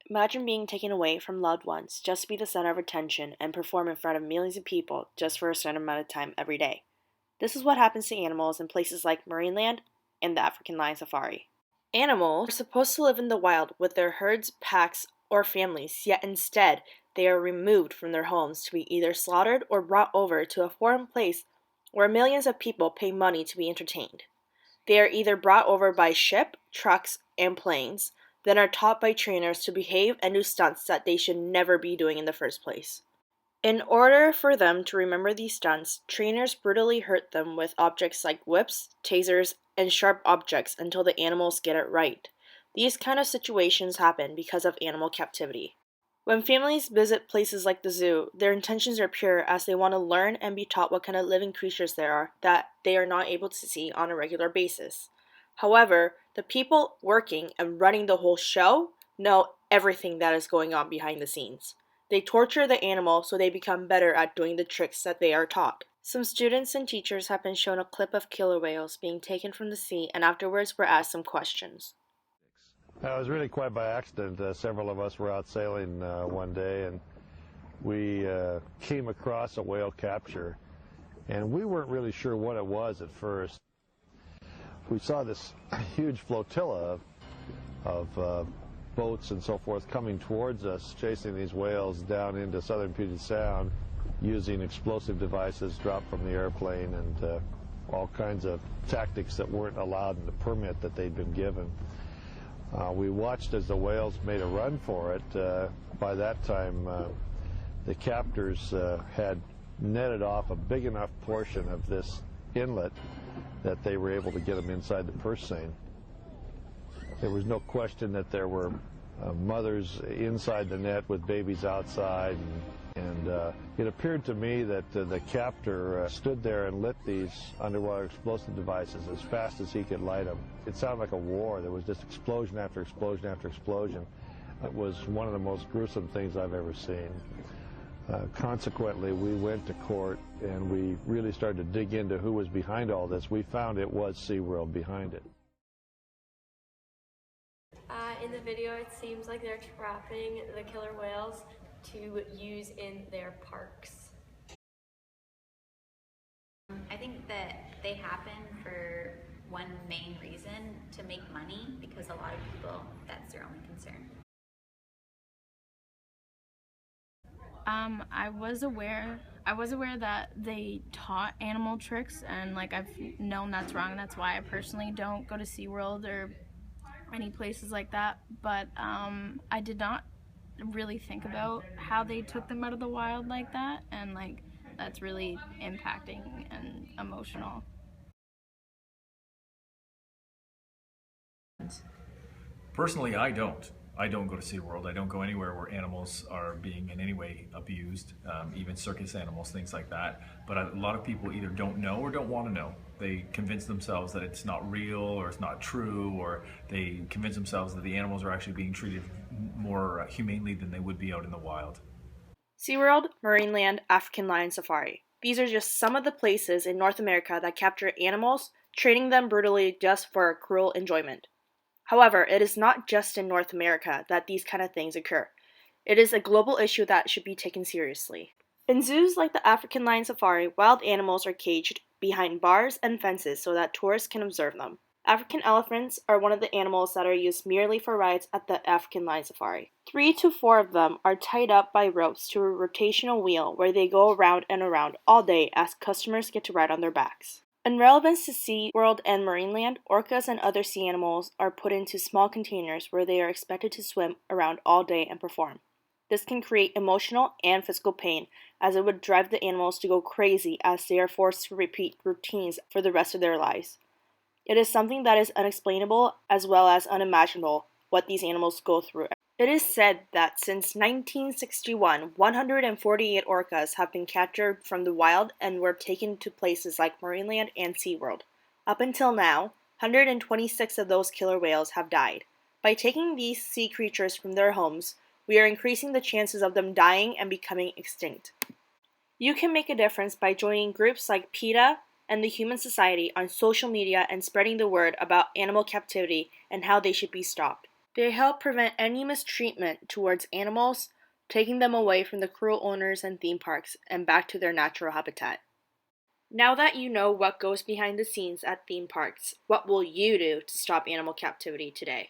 Imagine being taken away from loved ones just to be the center of attention and perform in front of millions of people just for a certain amount of time every day. This is what happens to animals in places like Marineland and the African lion safari. Animals are supposed to live in the wild with their herds, packs, or families, yet instead, they are removed from their homes to be either slaughtered or brought over to a foreign place where millions of people pay money to be entertained. They are either brought over by ship, trucks, and planes, then are taught by trainers to behave and do stunts that they should never be doing in the first place. In order for them to remember these stunts, trainers brutally hurt them with objects like whips, tasers, and sharp objects until the animals get it right. These kind of situations happen because of animal captivity. When families visit places like the zoo, their intentions are pure as they want to learn and be taught what kind of living creatures there are that they are not able to see on a regular basis. However, the people working and running the whole show know everything that is going on behind the scenes. They torture the animal so they become better at doing the tricks that they are taught. Some students and teachers have been shown a clip of killer whales being taken from the sea and afterwards were asked some questions. It was really quite by accident. Several of us were out sailing one day, and we came across a whale capture, and we weren't really sure what it was at first. We saw this huge flotilla of boats and so forth coming towards us, chasing these whales down into southern Puget Sound using explosive devices dropped from the airplane and all kinds of tactics that weren't allowed in the permit that they'd been given. We watched as the whales made a run for it. By that time, the captors had netted off a big enough portion of this inlet that they were able to get them inside the purse seine. There was no question that there were mothers inside the net with babies outside, and it appeared to me that the captor stood there and lit these underwater explosive devices as fast as he could light them. It sounded like a war. There was just explosion after explosion after explosion. It was one of the most gruesome things I've ever seen. Consequently, we went to court and we really started to dig into who was behind all this. We found it was SeaWorld behind it. In the video, it seems like they're trapping the killer whales to use in their parks. I think that they happen for one main reason, to make money, because a lot of people, that's their only concern. I was aware that they taught animal tricks, and like I've known that's wrong, and that's why I personally don't go to SeaWorld or any places like that, but I did not really think about how they took them out of the wild like that, and like that's really impacting and emotional. Personally, I don't go to SeaWorld. I don't go anywhere where animals are being in any way abused, even circus animals, things like that. But a lot of people either don't know or don't want to know. They convince themselves that it's not real or it's not true, or they convince themselves that the animals are actually being treated more humanely than they would be out in the wild. SeaWorld, Marineland, African lion safari. These are just some of the places in North America that capture animals, training them brutally just for cruel enjoyment. However, it is not just in North America that these kind of things occur. It is a global issue that should be taken seriously. In zoos like the African lion safari, wild animals are caged behind bars and fences so that tourists can observe them. African elephants are one of the animals that are used merely for rides at the African lion safari. 3 to 4 of them are tied up by ropes to a rotational wheel where they go around and around all day as customers get to ride on their backs. In relevance to SeaWorld and Marineland, orcas and other sea animals are put into small containers where they are expected to swim around all day and perform. This can create emotional and physical pain, as it would drive the animals to go crazy as they are forced to repeat routines for the rest of their lives. It is something that is unexplainable as well as unimaginable what these animals go through. It is said that since 1961, 148 orcas have been captured from the wild and were taken to places like Marineland and SeaWorld. Up until now, 126 of those killer whales have died. By taking these sea creatures from their homes, we are increasing the chances of them dying and becoming extinct. You can make a difference by joining groups like PETA and the Human Society on social media and spreading the word about animal captivity and how they should be stopped. They help prevent any mistreatment towards animals, taking them away from the cruel owners and theme parks and back to their natural habitat. Now that you know what goes behind the scenes at theme parks, what will you do to stop animal captivity today?